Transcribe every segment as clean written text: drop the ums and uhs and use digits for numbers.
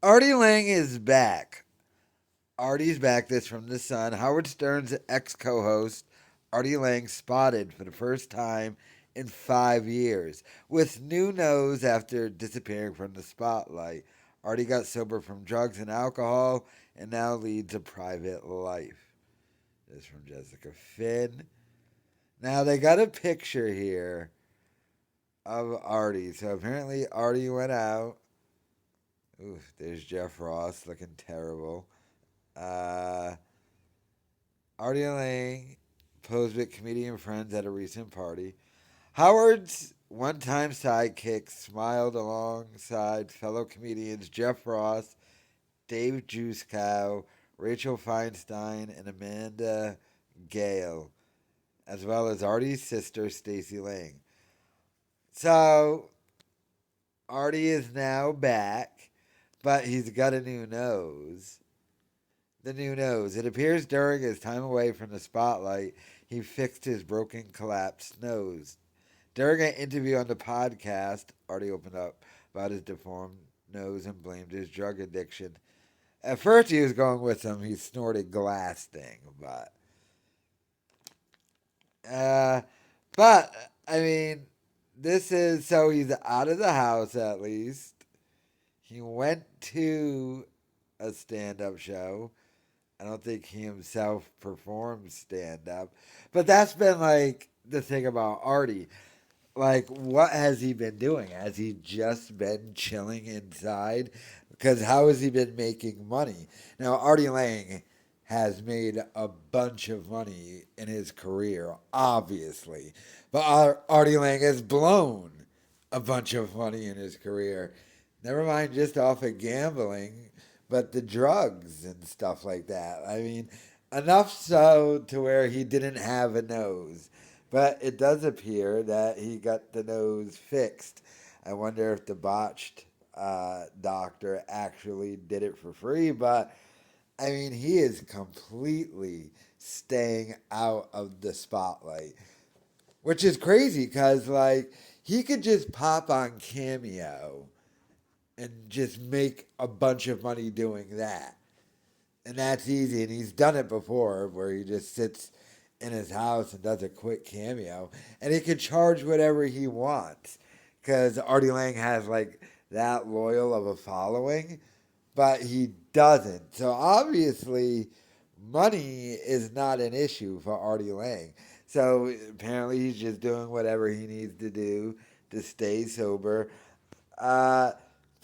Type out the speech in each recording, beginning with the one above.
Artie Lange is back. Artie's back. This from The Sun. Howard Stern's ex co host, Artie Lange, spotted for the first time in 5 years with new nose after disappearing from the spotlight. Artie got sober from drugs and alcohol and now leads a private life. This from Jessica Finn. Now they got a picture here of Artie. So apparently Artie went out. Ooh, there's Jeff Ross looking terrible. Uh, Artie Lange posed with comedian friends at a recent party. Howard's one time sidekick smiled alongside fellow comedians Jeff Ross, Dave Juskow, Rachel Feinstein, and Amanda Gale, as well as Artie's sister, Stacey Lange. So, Artie is now back, but he's got a new nose. The new nose. It appears during his time away from the spotlight, he fixed his broken, collapsed nose. During an interview on the podcast, Artie opened up about his deformed nose and blamed his drug addiction. At first, he was going with some he snorted glass thing, uh, but I mean, this is so he's out of the house at least. He went to a stand-up show. I don't think he himself performed stand-up, but that's been like the thing about Artie. Like, what has he been doing? Has he just been chilling inside? Because how has he been making money? Now, Artie Lange has made a bunch of money in his career, obviously. But Artie Lange has blown a bunch of money in his career. Never mind just off of gambling, but the drugs and stuff like that. I mean, enough so to where he didn't have a nose. But it does appear that he got the nose fixed. I wonder if the botched doctor actually did it for free. But I mean, he is completely staying out of the spotlight, which is crazy because, like, he could just pop on Cameo and just make a bunch of money doing that. And that's easy. And he's done it before where he just sits in his house and does a quick cameo. And he can charge whatever he wants because Artie Lange has like that loyal of a following, but he doesn't. So obviously, money is not an issue for Artie Lange. So apparently, he's just doing whatever he needs to do to stay sober. Uh,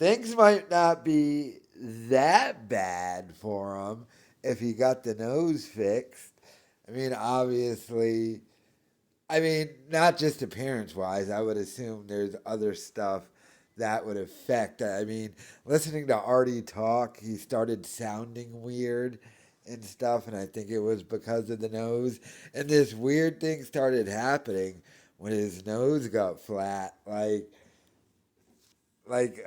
Things might not be that bad for him if he got the nose fixed. I mean, obviously, I mean, not just appearance wise, I would assume there's other stuff that would affect. I mean, listening to Artie talk, he started sounding weird and stuff, and I think it was because of the nose. And this weird thing started happening when his nose got flat. Like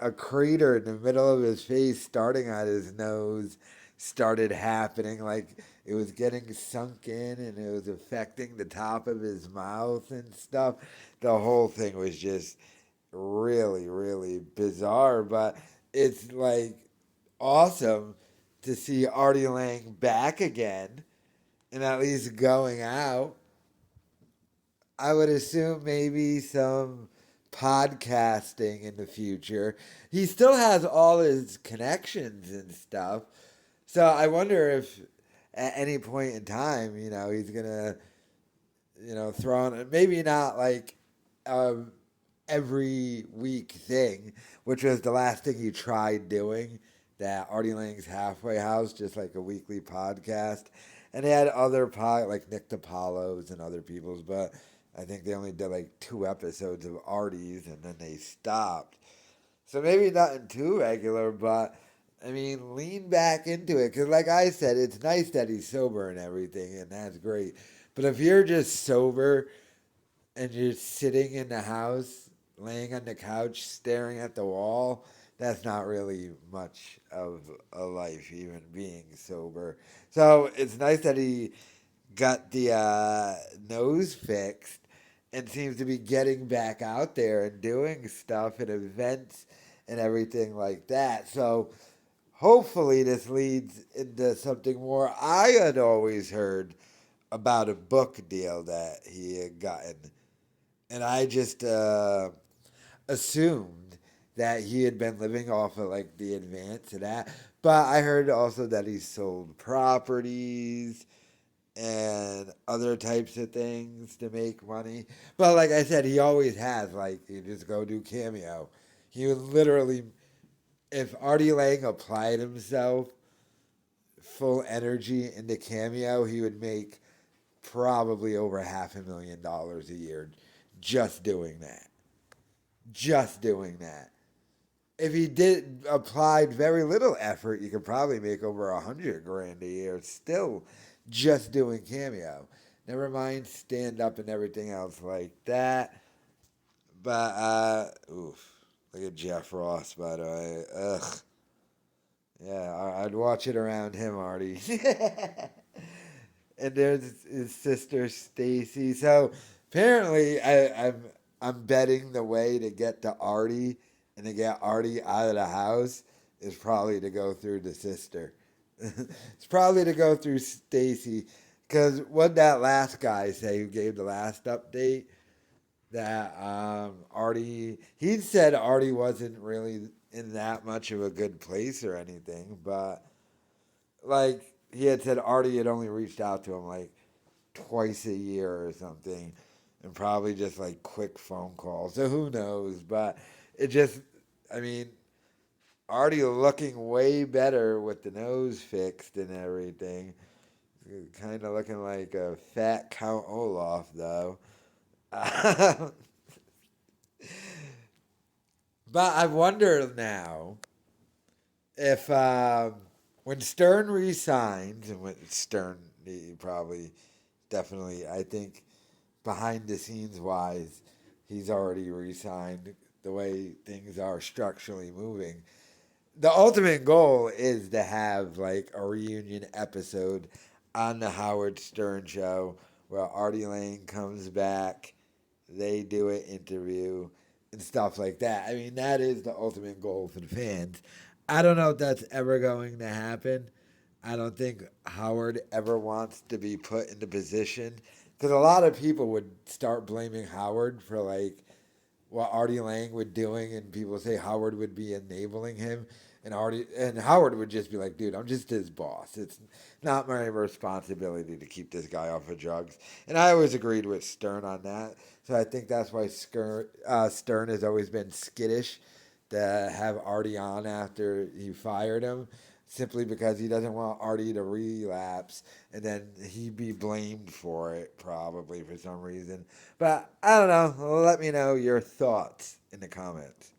a crater in the middle of his face starting on his nose started happening, like it was getting sunk in and it was affecting the top of his mouth and stuff. The whole thing was just really, really bizarre, but it's like awesome to see Artie Lange back again and at least going out. I would assume maybe some podcasting in the future. He still has all his connections and stuff. So I wonder if at any point in time, he's going to, throw on, maybe not like um, every week thing, which was the last thing he tried doing, that Artie Lang's Halfway House, just like a weekly podcast. And they had other like Nick DiPaolo's and other people's, but I think they only did like 2 episodes of Artie's and then they stopped. So maybe nothing too regular, but I mean, lean back into it. Because, like I said, it's nice that he's sober and everything, and that's great. But if you're just sober and you're sitting in the house, laying on the couch, staring at the wall, that's not really much of a life, even being sober. So it's nice that he got the nose fixed and seems to be getting back out there and doing stuff at events and everything like that. So hopefully this leads into something more. I had always heard about a book deal that he had gotten, and I just assumed that he had been living off of like the advance of that. But I heard also that he sold properties and other types of things to make money. But like I said, he always has. Like, you just go do Cameo. He would literally, if Artie Lange applied himself full energy into Cameo, he would make probably over $500,000 a year just doing that. Just doing that. If he did applied very little effort, you could probably make over 100 grand a year still just doing Cameo. Never mind stand up and everything else like that. But oof, look at Jeff Ross, by the way. Ugh. Yeah, I'd watch it around him, Artie. And there's his sister Stacy. So apparently, I'm betting the way to get to Artie and to get Artie out of the house is probably to go through the sister. It's probably to go through Stacy, because what that last guy say who gave the last update that Artie, he said Artie wasn't really in that much of a good place or anything, but like he had said Artie had only reached out to him like twice a year or something, and probably just like quick phone calls. So who knows? But it just, I mean, Artie looking way better with the nose fixed and everything. Kind of looking like a fat Count Olaf, though. But I wonder now if when Stern resigns, and when Stern he probably definitely, I think behind the scenes wise, he's already resigned the way things are structurally moving. The ultimate goal is to have like a reunion episode on the Howard Stern show where Artie Lange comes back, they do an interview and stuff like that. I mean, that is the ultimate goal for the fans. I don't know if that's ever going to happen. I don't think Howard ever wants to be put in the position, because a lot of people would start blaming Howard for like what Artie Lange was doing, and people say Howard would be enabling him, and Howard would just be like, "Dude, I'm just his boss. It's not my responsibility to keep this guy off of drugs." And I always agreed with Stern on that, so I think that's why Stern has always been skittish to have Artie on after he fired him, simply because he doesn't want Artie to relapse and then he'd be blamed for it probably for some reason. But I don't know. Let me know your thoughts in the comments.